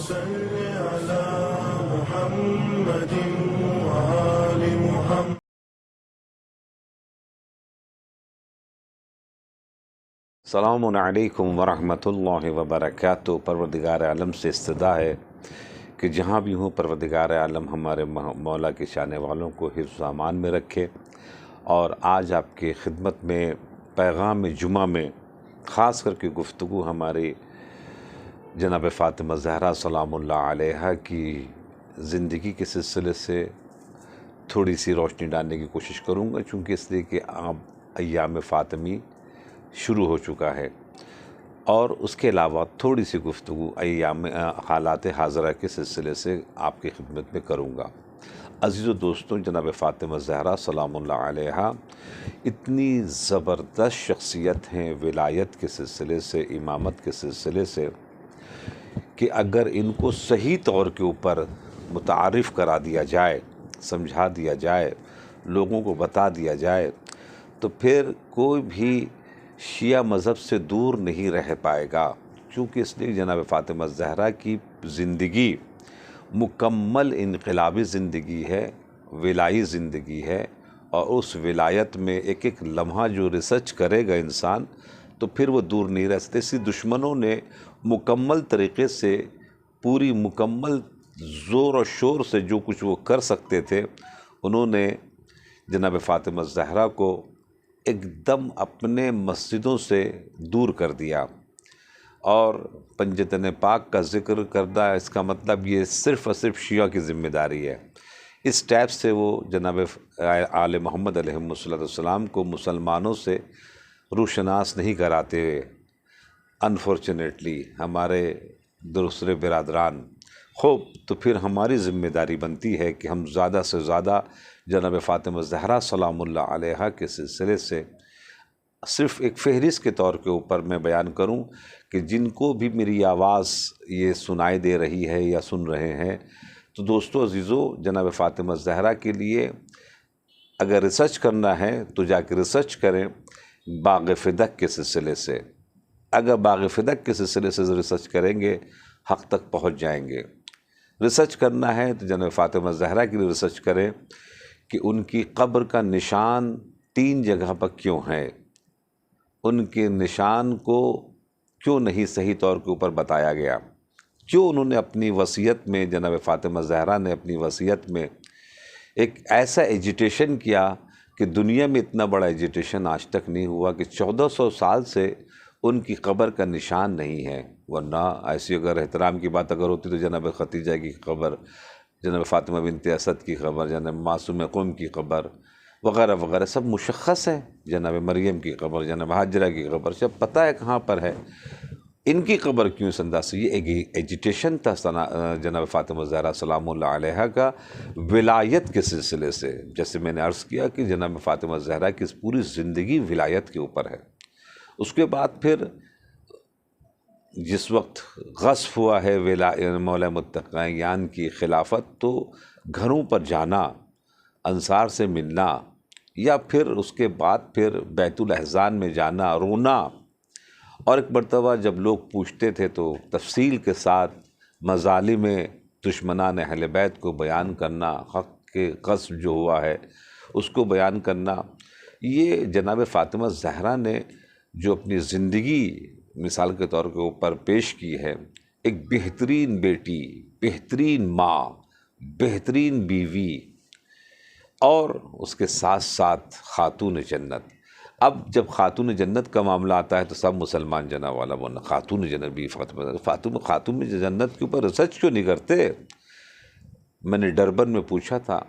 صل على محمد وآل محمد. السلام علیکم ورحمۃ اللہ وبرکاتہ. پروردگار عالم سے استدعا ہے کہ جہاں بھی ہوں پروردگار عالم ہمارے مولا کے چاہنے والوں کو حفظ و امان میں رکھے. اور آج آپ کی خدمت میں پیغام جمعہ میں خاص کر کے گفتگو ہماری جناب فاطمہ زہرا سلام اللہ علیہا کی زندگی کے سلسلے سے تھوڑی سی روشنی ڈالنے کی کوشش کروں گا، چونکہ اس لیے کہ اب ایام فاطمی شروع ہو چکا ہے، اور اس کے علاوہ تھوڑی سی گفتگو ایام حالات حاضرہ کے سلسلے سے آپ کی خدمت میں کروں گا. عزیز و دوستوں، جناب فاطمہ زہرا سلام اللہ علیہا اتنی زبردست شخصیت ہیں ولایت کے سلسلے سے، امامت کے سلسلے سے، کہ اگر ان کو صحیح طور کے اوپر متعارف کرا دیا جائے، سمجھا دیا جائے، لوگوں کو بتا دیا جائے، تو پھر کوئی بھی شیعہ مذہب سے دور نہیں رہ پائے گا. چونکہ اس لیے جناب فاطمہ زہرا کی زندگی مکمل انقلابی زندگی ہے، ولائی زندگی ہے، اور اس ولایت میں ایک ایک لمحہ جو ریسرچ کرے گا انسان تو پھر وہ دور نہیں رہ سکتے. اسی دشمنوں نے مکمل طریقے سے پوری مکمل زور و شور سے جو کچھ وہ کر سکتے تھے، انہوں نے جناب فاطمہ زہرا کو ایک دم اپنے مسجدوں سے دور کر دیا. اور پنجتن پاک کا ذکر کرنا، اس کا مطلب یہ صرف اور صرف شیعہ کی ذمہ داری ہے. اس ٹائپ سے وہ جناب آل محمد علیہ السلام کو مسلمانوں سے روشناس نہیں کراتے ہوئے. انفارچونیٹلی ہمارے دوسرے برادران، خوب تو پھر ہماری ذمہ داری بنتی ہے کہ ہم زیادہ سے زیادہ جناب فاطمہ زہرا سلام اللہ علیہا کے سلسلے سے صرف ایک فہرست کے طور کے اوپر میں بیان کروں کہ جن کو بھی میری آواز یہ سنائی دے رہی ہے یا سن رہے ہیں، تو دوستو عزیزو، جناب فاطمہ زہرا کے لیے اگر ریسرچ کرنا ہے تو جا کے ریسرچ کریں باغ فدق کے سلسلے سے. اگر باغ فدق کے سلسلے سے ریسرچ کریں گے حق تک پہنچ جائیں گے. ریسرچ کرنا ہے تو جناب فاطمہ زہرا کے لیے ریسرچ کریں کہ ان کی قبر کا نشان 3 جگہ پر کیوں ہے، ان کے نشان کو کیوں نہیں صحیح طور کے اوپر بتایا گیا، کیوں انہوں نے اپنی وصیت میں، جناب فاطمہ زہرا نے اپنی وصیت میں ایک ایسا ایجیٹیشن کیا کہ دنیا میں اتنا بڑا ایجیٹیشن آج تک نہیں ہوا کہ 1400 سال سے ان کی قبر کا نشان نہیں ہے. ورنہ ایسی اگر احترام کی بات اگر ہوتی تو جناب خدیجہ کی قبر، جناب فاطمہ بنت اسد کی قبر، جناب معصوم قوم کی قبر وغیرہ وغیرہ سب مشخص ہے. جناب مریم کی قبر، جناب حاجرہ کی قبر سب پتہ ہے کہاں پر ہے. ان کی قبر کیوں اس انداز سے؟ یہ ایجیٹیشن تھا جناب فاطمہ زہرا سلام اللہ علیہا کا ولایت کے سلسلے سے. جیسے میں نے عرض کیا کہ جناب فاطمہ زہرا کی پوری زندگی ولایت کے اوپر ہے. اس کے بعد پھر جس وقت غصب ہوا ہے مولا متقیان کی خلافت، تو گھروں پر جانا، انصار سے ملنا، یا پھر اس کے بعد پھر بیت الاحزان میں جانا، رونا. اور ایک مرتبہ جب لوگ پوچھتے تھے تو تفصیل کے ساتھ مظالم دشمنان اہل بیت کو بیان کرنا، حق کے غصب جو ہوا ہے اس کو بیان کرنا. یہ جناب فاطمہ زہرا نے جو اپنی زندگی مثال کے طور کے اوپر پیش کی ہے، ایک بہترین بیٹی، بہترین ماں، بہترین بیوی، اور اس کے ساتھ ساتھ خاتون جنت. اب جب خاتون جنت کا معاملہ آتا ہے تو سب مسلمان جناب والا بولنا خاتون جنت بھی خاتون جنت کے اوپر ریسرچ کیوں نہیں کرتے؟ میں نے ڈربن میں پوچھا تھا،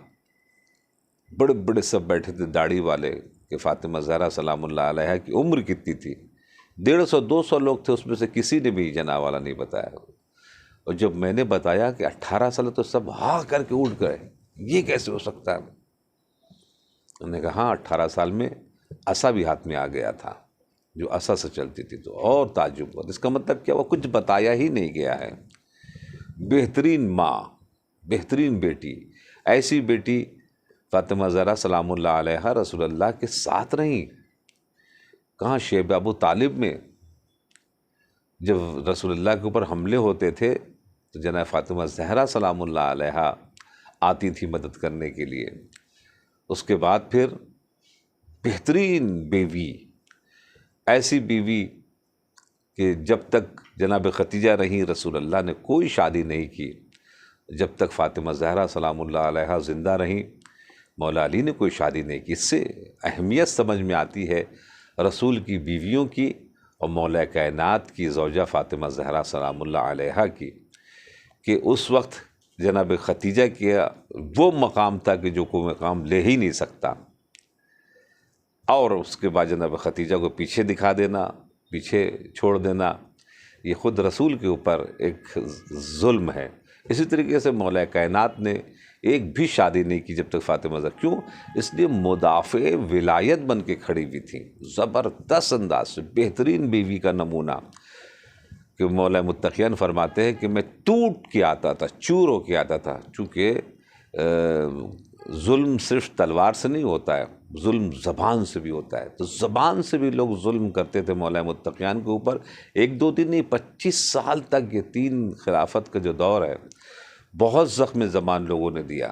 بڑے بڑے سب بیٹھے تھے داڑھی والے، کہ فاطمہ زہرا سلام اللہ علیہا کی عمر کتنی تھی؟ 150-200 لوگ تھے، اس میں سے کسی نے بھی جناب والا نہیں بتایا. اور جب میں نے بتایا کہ 18 سال، تو سب ہاں کر کے اٹھ گئے، یہ کیسے ہو سکتا ہے؟ انہوں نے کہا ہاں 18 سال میں عصا بھی ہاتھ میں آ گیا تھا، جو عصا سے چلتی تھی. تو اور تعجب ہوا. اس کا مطلب کیا؟ وہ کچھ بتایا ہی نہیں گیا ہے. بہترین ماں، بہترین بیٹی، ایسی بیٹی فاطمہ زہرا سلام اللہ علیہا رسول اللہ کے ساتھ رہیں. کہاں؟ شیب ابو طالب میں. جب رسول اللہ کے اوپر حملے ہوتے تھے تو جناب فاطمہ زہرا سلام اللہ علیہا آتی تھی مدد کرنے کے لیے۔ اس کے بعد پھر بہترین بیوی، ایسی بیوی کہ جب تک جناب ختیجہ رہیں رسول اللہ نے کوئی شادی نہیں کی، جب تک فاطمہ زہرا سلام اللہ علیہا زندہ رہیں مولا علی نے کوئی شادی نہیں کی۔ اس سے اہمیت سمجھ میں آتی ہے رسول کی بیویوں کی اور مولا کائنات کی زوجہ فاطمہ زہرا سلام اللہ علیہا کی، کہ اس وقت جناب ختیجہ کیا وہ مقام تھا کہ جو کوئی مقام لے ہی نہیں سکتا، اور اس کے بعد جناب ختیجہ کو پیچھے دکھا دینا، پیچھے چھوڑ دینا، یہ خود رسول کے اوپر ایک ظلم ہے۔ اسی طریقے سے مولا کائنات نے ایک بھی شادی نہیں کی جب تک فاطمہ زہرا، کیوں؟ اس لیے مدافع ولایت بن کے کھڑی ہوئی تھیں، زبردست انداز سے، بہترین بیوی کا نمونہ، کہ مولا متقیان فرماتے ہیں کہ میں ٹوٹ کے آتا تھا، چور ہو کے آتا تھا، چونکہ ظلم صرف تلوار سے نہیں ہوتا ہے، ظلم زبان سے بھی ہوتا ہے، تو زبان سے بھی لوگ ظلم کرتے تھے مولا متقیان کے اوپر، ایک دو دن نہیں 25 سال تک، یہ 3 خلافت کا جو دور ہے بہت زخم زبان لوگوں نے دیا۔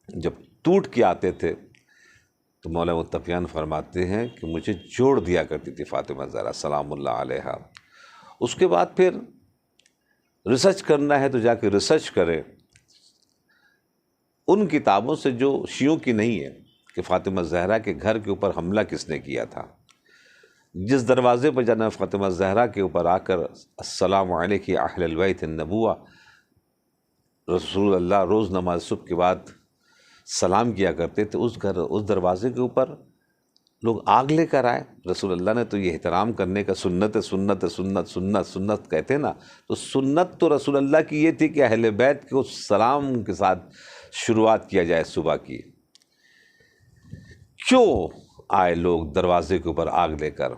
جب ٹوٹ کے آتے تھے تو مولا متقیان فرماتے ہیں کہ مجھے جوڑ دیا کرتی تھی فاطمہ زہرا سلام اللہ علیہا۔ اس کے بعد پھر ریسرچ کرنا ہے تو جا کے ریسرچ کرے ان کتابوں سے جو شیعوں کی نہیں ہے، کہ فاطمہ زہرا کے گھر کے اوپر حملہ کس نے کیا تھا، جس دروازے پر جناب فاطمہ زہرا کے اوپر آ کر السلام علیکم اہل البیت النبوہ رسول اللہ روز نماز صبح کے بعد سلام کیا کرتے تھے، اس دروازے کے اوپر لوگ آگ لے کر آئے۔ رسول اللہ نے تو یہ احترام کرنے کا سنت سنت سنت سنت سنت کہتے نا، تو سنت تو رسول اللہ کی یہ تھی کہ اہل بیت کو سلام کے ساتھ شروعات کیا جائے صبح کی۔ کیوں آئے لوگ دروازے کے اوپر آگ لے کر؟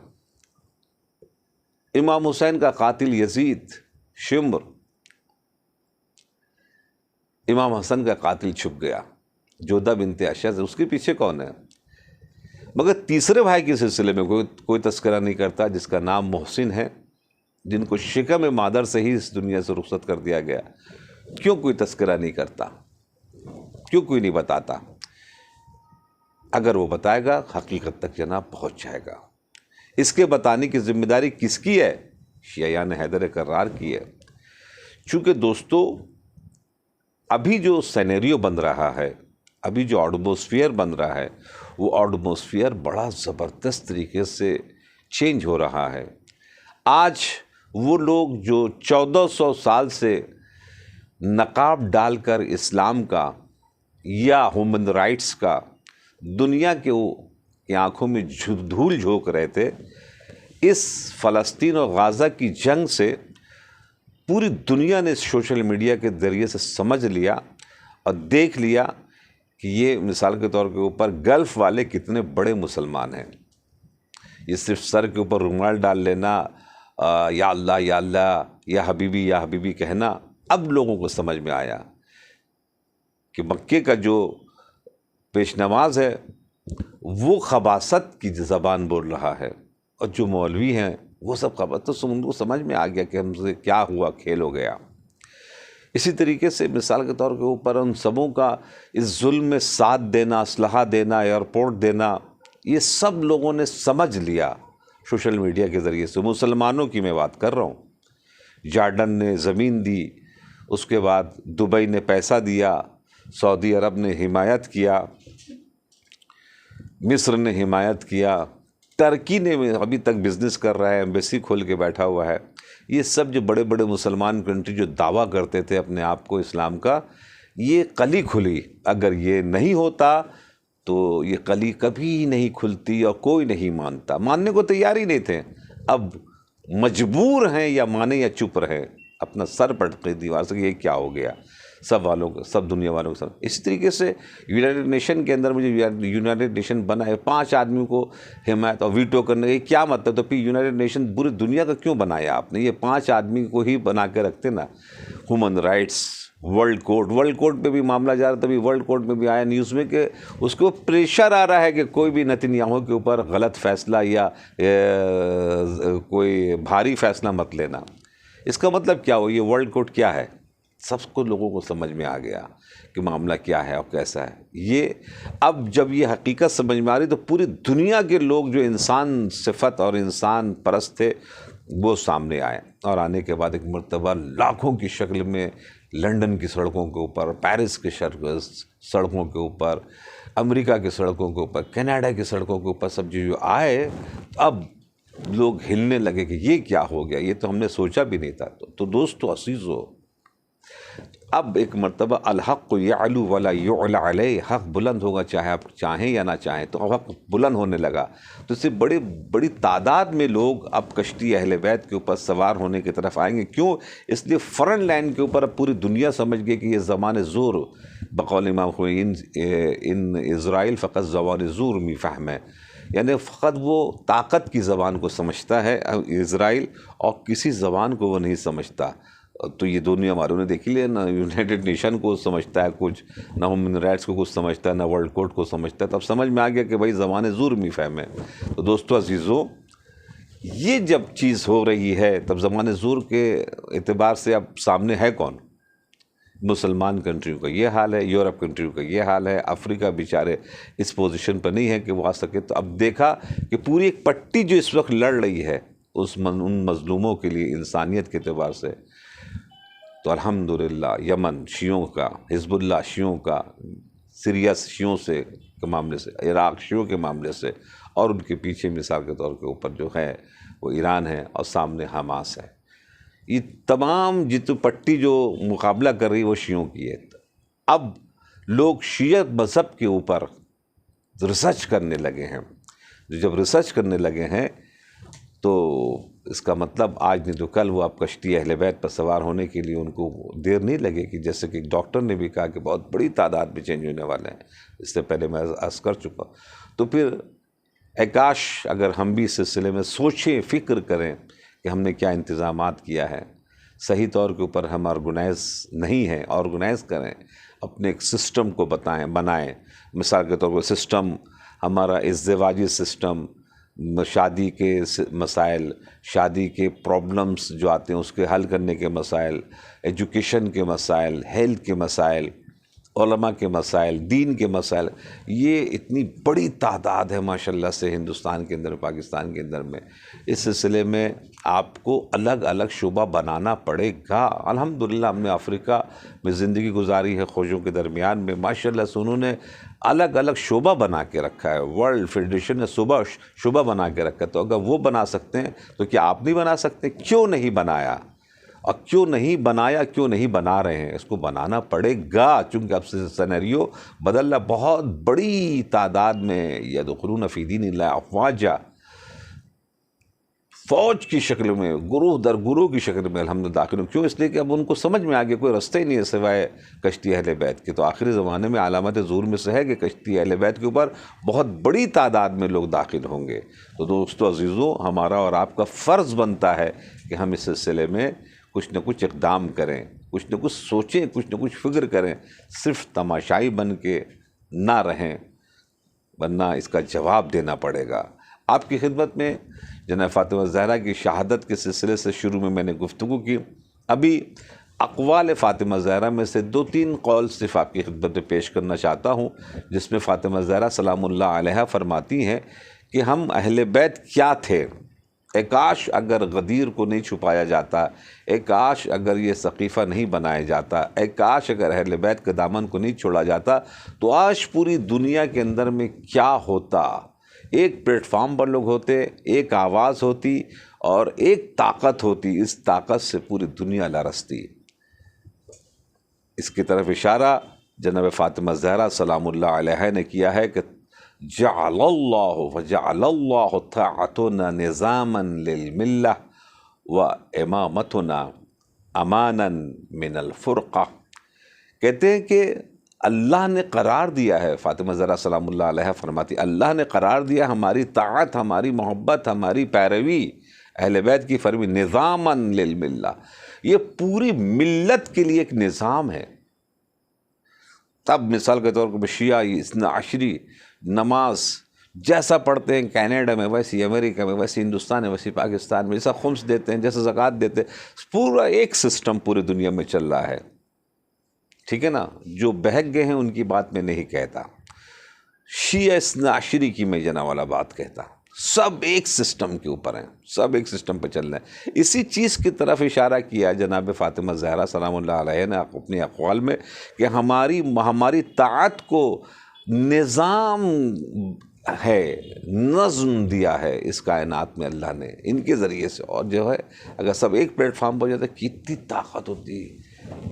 امام حسین کا قاتل یزید شمر، امام حسن کا قاتل چھپ گیا، جودہ بنت اشعث، اس کے پیچھے کون ہے؟ مگر تیسرے بھائی کے سلسلے میں کوئی تذکرہ نہیں کرتا، جس کا نام محسن ہے، جن کو شکم مادر سے ہی اس دنیا سے رخصت کر دیا گیا۔ کیوں کوئی تذکرہ نہیں کرتا؟ کیوں کوئی نہیں بتاتا؟ اگر وہ بتائے گا حقیقت تک جناب پہنچ جائے گا۔ اس کے بتانے کی ذمہ داری کس کی ہے؟ شیعیان حیدر کرار کی ہے۔ چونکہ دوستو ابھی جو سینیریو بن رہا ہے، ابھی جو ایٹماسفیئر بن رہا ہے، وہ ایٹماسفیئر بڑا زبردست طریقے سے چینج ہو رہا ہے۔ آج وہ لوگ جو 1400 سال سے نقاب ڈال کر اسلام کا یا ہیومن رائٹس کا دنیا کے آنکھوں میں دھول جھونک رہے تھے، اس فلسطین اور غزہ کی جنگ سے پوری دنیا نے سوشل میڈیا کے ذریعے سے سمجھ لیا اور دیکھ لیا کہ یہ مثال کے طور کے اوپر گلف والے کتنے بڑے مسلمان ہیں۔ یہ صرف سر کے اوپر رومال ڈال لینا، یا اللہ یا اللہ یا حبیبی کہنا، اب لوگوں کو سمجھ میں آیا کہ مکے کا جو پیش نماز ہے وہ خباثت کی زبان بول رہا ہے، اور جو مولوی ہیں وہ سب خباثت، تو ان کو سمجھ میں آ گیا کہ ہم سے کیا ہوا، کھیل ہو گیا۔ اسی طریقے سے مثال کے طور کے اوپر ان سبوں کا اس ظلم میں ساتھ دینا، اسلحہ دینا، ایئرپورٹ دینا، یہ سب لوگوں نے سمجھ لیا سوشل میڈیا کے ذریعے سے۔ مسلمانوں کی میں بات کر رہا ہوں۔ جارڈن نے زمین دی، اس کے بعد دبئی نے پیسہ دیا، سعودی عرب نے حمایت کیا، مصر نے حمایت کیا، ترکی نے ابھی تک بزنس کر رہا ہے، ایمبیسی کھول کے بیٹھا ہوا ہے۔ یہ سب جو بڑے بڑے مسلمان کنٹری جو دعویٰ کرتے تھے اپنے آپ کو اسلام کا، یہ کلی کھلی۔ اگر یہ نہیں ہوتا تو یہ کلی کبھی نہیں کھلتی اور کوئی نہیں مانتا، ماننے کو تیار ہی نہیں تھے، اب مجبور ہیں یا مانے یا چپ رہے، اپنا سر پٹکے دیوار سے کہ یہ کیا ہو گیا، سب دنیا والوں کے ساتھ۔ اس طریقے سے یونائٹڈ نیشن کے اندر مجھے یونائٹڈ نیشن بنا ہے، 5 آدمیوں کو حمایت اور ویٹو کرنے کا کیا مطلب؟ تو پھر یونائٹڈ نیشن پوری دنیا کا کیوں بنایا آپ نے؟ یہ 5 آدمی کو ہی بنا کے رکھتے نا۔ ہیومن رائٹس، ورلڈ کورٹ پہ بھی معاملہ جا رہا تھا، ابھی ورلڈ کورٹ میں بھی آیا نیوز میں کہ اس کو پریشر آ رہا ہے کہ کوئی بھی نتنیاہو کے اوپر غلط فیصلہ یا کوئی بھاری فیصلہ مت لینا۔ اس کا مطلب کیا ہو، یہ ورلڈ کوڈ کیا ہے، سب کو لوگوں کو سمجھ میں آ گیا کہ معاملہ کیا ہے اور کیسا ہے یہ۔ اب جب یہ حقیقت سمجھ میں آ رہی تو پوری دنیا کے لوگ جو انسان صفت اور انسان پرست تھے وہ سامنے آئے، اور آنے کے بعد ایک مرتبہ لاکھوں کی شکل میں لندن کی سڑکوں کے اوپر، پیرس کی سڑکوں کے اوپر، امریکہ کی سڑکوں کے اوپر، کینیڈا کی سڑکوں کے اوپر سب جو آئے، اب لوگ ہلنے لگے کہ یہ کیا ہو گیا، یہ تو ہم نے سوچا بھی نہیں تھا۔ تو دوستو عزیزو، اب ایک مرتبہ الحق یعلو ولا یعلی علیہ، حق بلند ہوگا چاہے آپ چاہیں یا نہ چاہیں، تو حق بلند ہونے لگا، تو اس سے بڑی تعداد میں لوگ اب کشتی اہل بیت کے اوپر سوار ہونے کی طرف آئیں گے۔ کیوں؟ اس لیے فرنٹ لائن کے اوپر اب پوری دنیا سمجھ گئی کہ یہ زمان زور، بقول امام خمینی ان اسرائیل فقط زوان زور می فہم ہے، یعنی فقط وہ طاقت کی زبان کو سمجھتا ہے اسرائیل، اور کسی زبان کو وہ نہیں سمجھتا۔ تو یہ دنیا ہماروں نے دیکھی لیا، نہ یونائٹڈ نیشن کو سمجھتا ہے کچھ، نہ ہیومن رائٹس کو کچھ سمجھتا ہے، نہ ورلڈ کوڈ کو سمجھتا ہے۔ تو اب سمجھ میں آ گیا کہ بھائی زبان زور می فہم ہے۔ تو دوستو عزیزو، یہ جب چیز ہو رہی ہے تب زبان زور کے اعتبار سے اب سامنے ہے کون؟ مسلمان کنٹریوں کا یہ حال ہے، یورپ کنٹریوں کا یہ حال ہے، افریقہ بیچارے اس پوزیشن پر نہیں ہے کہ وہ آ سکے۔ تو اب دیکھا کہ پوری ایک پٹی جو اس وقت لڑ رہی ہے ان مظلوموں کے لیے انسانیت کے اعتبار سے، تو الحمدللہ یمن شیعوں کا، حزب اللہ شیعوں کا، سیریا شیعوں سے کے معاملے سے، عراق شیعوں کے معاملے سے، اور ان کے پیچھے مثال کے طور کے اوپر جو ہے وہ ایران ہے، اور سامنے حماس ہے۔ یہ تمام جتنی پٹی جو مقابلہ کر رہی ہے وہ شیعوں کی ہے۔ اب لوگ شیعہ مذہب کے اوپر ریسرچ کرنے لگے ہیں۔ جب ریسرچ کرنے لگے ہیں تو اس کا مطلب آج نہیں تو کل وہ اب کشتی اہل بیت پر سوار ہونے کے لیے ان کو دیر نہیں لگے گی، جیسے کہ ایک ڈاکٹر نے بھی کہا کہ بہت بڑی تعداد میں چینج ہونے والے ہیں، اس سے پہلے میں عرض کر چکا۔ تو پھر کاش اگر ہم بھی اس سلسلے میں سوچیں، فکر کریں کہ ہم نے کیا انتظامات کیا ہے، صحیح طور کے اوپر ہم آرگنائز نہیں ہیں، آرگنائز کریں، اپنے ایک سسٹم کو بنائیں۔ مثال کے طور پر سسٹم ہمارا ازدواجی سسٹم، شادی کے مسائل، شادی کے پرابلمس جو آتے ہیں اس کے حل کرنے کے مسائل، ایجوکیشن کے مسائل، ہیلتھ کے مسائل، علماء کے مسائل، دین کے مسائل، یہ اتنی بڑی تعداد ہے ماشاءاللہ سے ہندوستان کے اندر، پاکستان کے اندر میں۔ اس سلسلے میں آپ کو الگ الگ شعبہ بنانا پڑے گا۔ الحمدللہ ہم نے افریقہ میں زندگی گزاری ہے خوشوں کے درمیان میں، ماشاءاللہ سے انہوں نے الگ الگ شعبہ بنا کے رکھا ہے، ورلڈ فیڈریشن نے شعبہ بنا کے رکھا ہے۔ تو اگر وہ بنا سکتے ہیں تو کیا آپ نہیں بنا سکتے؟ کیوں نہیں بنایا؟ اور کیوں نہیں بنایا، کیوں نہیں بنا رہے ہیں؟ اس کو بنانا پڑے گا، چونکہ اب سے سینیریو بدل رہا، بہت بڑی تعداد میں یدخلون فی دین اللہ افواجا، فوج کی شکل میں، گروہ در گروہ کی شکل میں الحمدللہ داخل ہوں۔ کیوں؟ اس لیے کہ اب ان کو سمجھ میں آ گیا کوئی رستہ ہی نہیں ہے سوائے کشتی اہل بیت کے۔ تو آخری زمانے میں علامت ظہور میں سے ہے کہ کشتی اہل بیت کے اوپر بہت بڑی تعداد میں لوگ داخل ہوں گے۔ تو دوستو عزیزوں، ہمارا اور آپ کا فرض بنتا ہے کہ ہم اس سلسلے میں کچھ نہ کچھ اقدام کریں، کچھ نہ کچھ سوچیں، کچھ نہ کچھ فکر کریں، صرف تماشائی بن کے نہ رہیں، ورنہ اس کا جواب دینا پڑے گا۔ آپ کی خدمت میں جناب فاطمہ زہرا کی شہادت کے سلسلے سے شروع میں نے گفتگو کی۔ ابھی اقوال فاطمہ زہرا میں سے 2-3 قول صرف آپ کی خدمت میں پیش کرنا چاہتا ہوں، جس میں فاطمہ زہرا سلام اللہ علیہا فرماتی ہیں کہ ہم اہل بیت کیا تھے۔ کاش اگر غدیر کو نہیں چھپایا جاتا، کاش اگر یہ سقیفہ نہیں بنایا جاتا، کاش اگر اہل بیت کے دامن کو نہیں چھوڑا جاتا، تو آج پوری دنیا کے اندر میں کیا ہوتا۔ ایک پلیٹ فارم پر لوگ ہوتے، ایک آواز ہوتی اور ایک طاقت ہوتی، اس طاقت سے پوری دنیا لرزتی۔ اس کی طرف اشارہ جناب فاطمہ زہرا سلام اللہ علیہ نے کیا ہے کہ جعل اللہ طاعتنا نظاما للملہ و امامتنا امانا من الفرقہ۔ کہتے ہیں کہ اللہ نے قرار دیا ہے، فاطمہ زہرا سلام اللہ علیہ فرماتی، اللہ نے قرار دیا ہماری طاعت، ہماری محبت، ہماری پیروی اہل بیت کی فرمی نظاما للملہ، یہ پوری ملت کے لیے ایک نظام ہے۔ اب مثال کے طور پر شیعہ اثنا عشری نماز جیسا پڑھتے ہیں کینیڈا میں ویسی امریکہ میں، ویسی ہندوستان میں، ویسی پاکستان میں، جیسا خمس دیتے ہیں، جیسا زکوٰۃ دیتے ہیں، پورا ایک سسٹم پورے دنیا میں چل رہا ہے، ٹھیک ہے نا. جو بہک گئے ہیں ان کی بات میں نہیں کہتا، شیعہ اثنا عشری کی میں جنا والا بات کہتا. سب ایک سسٹم کے اوپر ہیں، سب ایک سسٹم پہ چل رہے ہیں. اسی چیز کی طرف اشارہ کیا جناب فاطمہ زہرا سلام اللہ علیہ نے اپنے اقوال میں کہ ہماری طاعت کو نظام ہے، نظم دیا ہے اس کائنات میں اللہ نے ان کے ذریعے سے. اور جو ہے اگر سب ایک پلیٹ فارم پر جاتے کتنی طاقت ہوتی،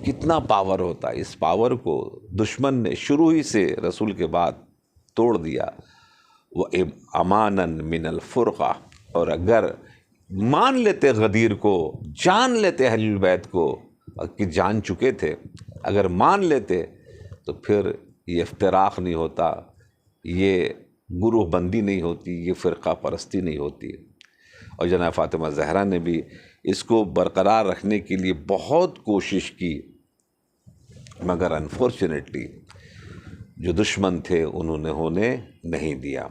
کتنا پاور ہوتا. اس پاور کو دشمن نے شروع ہی سے رسول کے بعد توڑ دیا. وہ اماناً من الفرقہ. اور اگر مان لیتے غدیر کو، جان لیتے اہل البیت کو کہ جان چکے تھے، اگر مان لیتے تو پھر یہ افتراق نہیں ہوتا، یہ گروہ بندی نہیں ہوتی، یہ فرقہ پرستی نہیں ہوتی. اور جناب فاطمہ زہرا نے بھی اس کو برقرار رکھنے کے لیے بہت کوشش کی، مگر انفارچونیٹلی جو دشمن تھے انہوں نے ہونے نہیں دیا.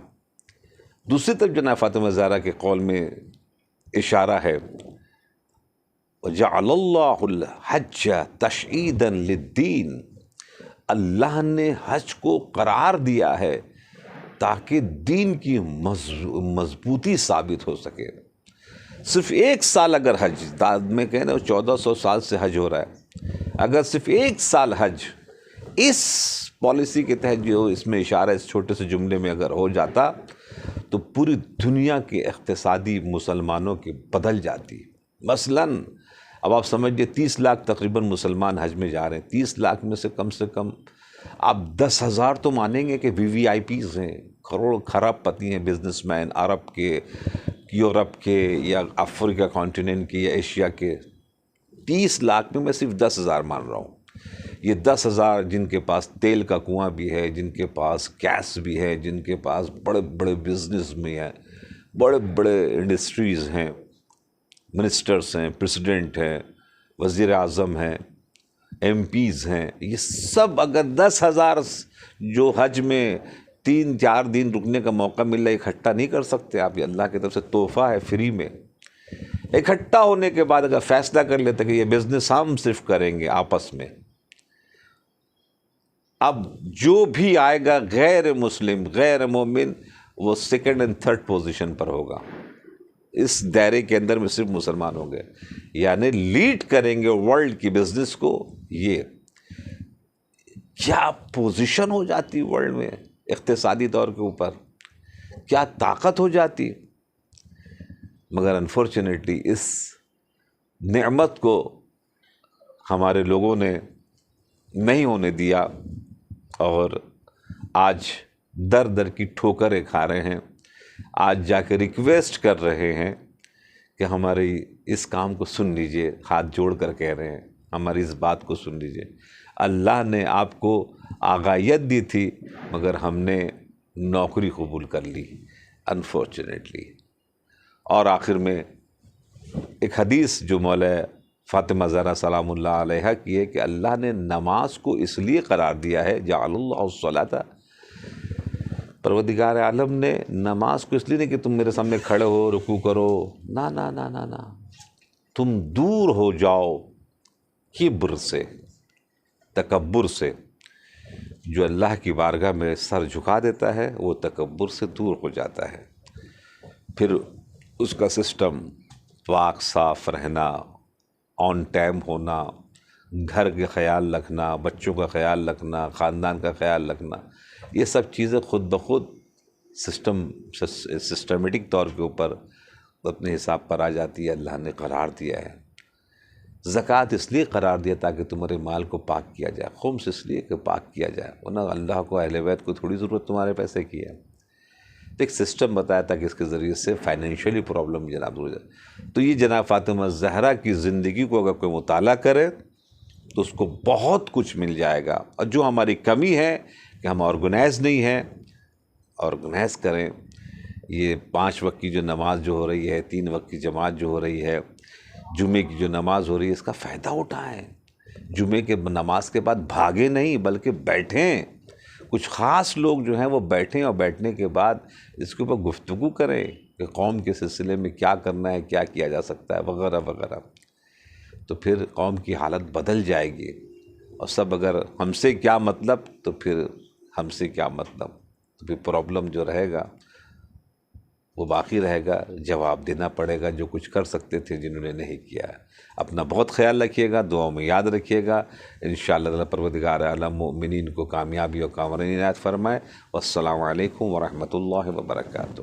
دوسری طرف جناب فاطمہ زہرا کے قول میں اشارہ ہے وَجَعَلَ اللَّهُ الْحَجَّ تَشْعِيدًا لِلدِّينِ. اللہ نے حج کو قرار دیا ہے تاکہ دین کی مضبوطی ثابت ہو سکے. صرف ایک سال اگر حج، میں کہہ رہا ہوں 1400 سال سے حج ہو رہا ہے، اگر صرف ایک سال حج اس پالیسی کے تحت جو اس میں اشارہ اس چھوٹے سے جملے میں اگر ہو جاتا تو پوری دنیا کے اقتصادی مسلمانوں کی بدل جاتی. مثلاً اب آپ سمجھئے 30 لاکھ تقریباً مسلمان حج میں جا رہے ہیں. 30 لاکھ میں سے کم آپ 10,000 تو مانیں گے کہ VVIPs ہیں، کروڑ خراب پتی ہیں، بزنس مین، عرب کے، یورپ کے، یا افریقہ کانٹیننٹ کے، یا ایشیا کے. 30 لاکھ میں صرف 10,000 مان رہا ہوں. یہ 10,000 جن کے پاس تیل کا کنواں بھی ہے، جن کے پاس گیس بھی ہے، جن کے پاس بڑے بڑے بزنس میں ہیں، بڑے بڑے انڈسٹریز ہیں، منسٹرز ہیں، پریسیڈنٹ ہیں، وزیر اعظم ہیں، MPs ہیں، یہ سب اگر 10,000 جو حج میں 3-4 دن رکنے کا موقع مل رہا ہے اکٹھا نہیں کر سکتے آپ. یہ اللہ کی طرف سے تحفہ ہے فری میں. اکٹھا ہونے کے بعد اگر فیصلہ کر لیتے کہ یہ بزنس ہم صرف کریں گے آپس میں، اب جو بھی آئے گا غیر مسلم، غیر مومن، وہ 2nd اور 3rd پوزیشن پر ہوگا. اس دائرے کے اندر میں صرف مسلمان ہوں گے، یعنی لیڈ کریں گے ورلڈ کی بزنس کو. یہ کیا پوزیشن ہو جاتی ورلڈ میں اقتصادی طور کے اوپر، کیا طاقت ہو جاتی. مگر انفارچونیٹلی اس نعمت کو ہمارے لوگوں نے نہیں ہونے دیا، اور آج در در کی ٹھوکریں کھا رہے ہیں. آج جا کے ریکویسٹ کر رہے ہیں کہ ہماری اس کام کو سن لیجئے، ہاتھ جوڑ کر کہہ رہے ہیں ہماری اس بات کو سن لیجئے. اللہ نے آپ کو آغائیت دی تھی مگر ہم نے نوکری قبول کر لی انفارچونیٹلی. اور آخر میں ایک حدیث جو مولا فاطمہ زہرا سلام اللہ علیہ کی ہے کہ اللہ نے نماز کو اس لیے قرار دیا ہے، جعل اللہ الصلاۃ، پروردگار عالم نے نماز کو اس لیے نہیں کہ تم میرے سامنے کھڑے ہو رکوع کرو، نا نا نا نا نا، تم دور ہو جاؤ کبر سے، تکبر سے. جو اللہ کی بارگاہ میں سر جھکا دیتا ہے وہ تکبر سے دور ہو جاتا ہے. پھر اس کا سسٹم پاک صاف رہنا، آن ٹائم ہونا، گھر کا خیال رکھنا، بچوں کا خیال رکھنا، خاندان کا خیال رکھنا، یہ سب چیزیں خود بخود سسٹمیٹک طور کے اوپر اپنے حساب پر آ جاتی ہے. اللہ نے قرار دیا ہے. زکوٰۃ اس لیے قرار دیا تاکہ تمہارے مال کو پاک کیا جائے، خمس اس لیے کہ پاک کیا جائے، ورنہ اللہ کو اہل بیت کو تھوڑی ضرورت تمہارے پیسے کی ہے. ایک سسٹم بتایا تھا کہ اس کے ذریعے سے فائنینشیلی پرابلم جناب ہو جائے. تو یہ جناب فاطمہ زہرا کی زندگی کو اگر کوئی مطالعہ کرے تو اس کو بہت کچھ مل جائے گا. اور جو ہماری کمی ہے کہ ہم آرگنائز نہیں ہیں، آرگنائز کریں. یہ 5 وقت کی جو نماز جو ہو رہی ہے، 3 وقت کی جماعت جو ہو رہی ہے، جمعے کی جو نماز ہو رہی ہے، اس کا فائدہ اٹھائیں. جمعے کے نماز کے بعد بھاگے نہیں بلکہ بیٹھیں، کچھ خاص لوگ جو ہیں وہ بیٹھیں اور بیٹھنے کے بعد اس کے اوپر گفتگو کریں کہ قوم کے سلسلے میں کیا کرنا ہے، کیا کیا جا سکتا ہے وغیرہ وغیرہ، تو پھر قوم کی حالت بدل جائے گی۔ اور سب اگر ہم سے کیا مطلب تو پھر ہم سے کیا مطلب، تو پھر پرابلم جو رہے گا وہ باقی رہے گا، جواب دینا پڑے گا جو کچھ کر سکتے تھے جنہوں نے نہیں کیا ہے۔ اپنا بہت خیال رکھیے گا، دعاؤں میں یاد رکھیے گا، انشاءاللہ تعالی پروردگار عالم مومنین کو کامیابی اور کامرانی عنایت فرمائے۔ والسلام علیکم ورحمۃ اللہ وبرکاتہ۔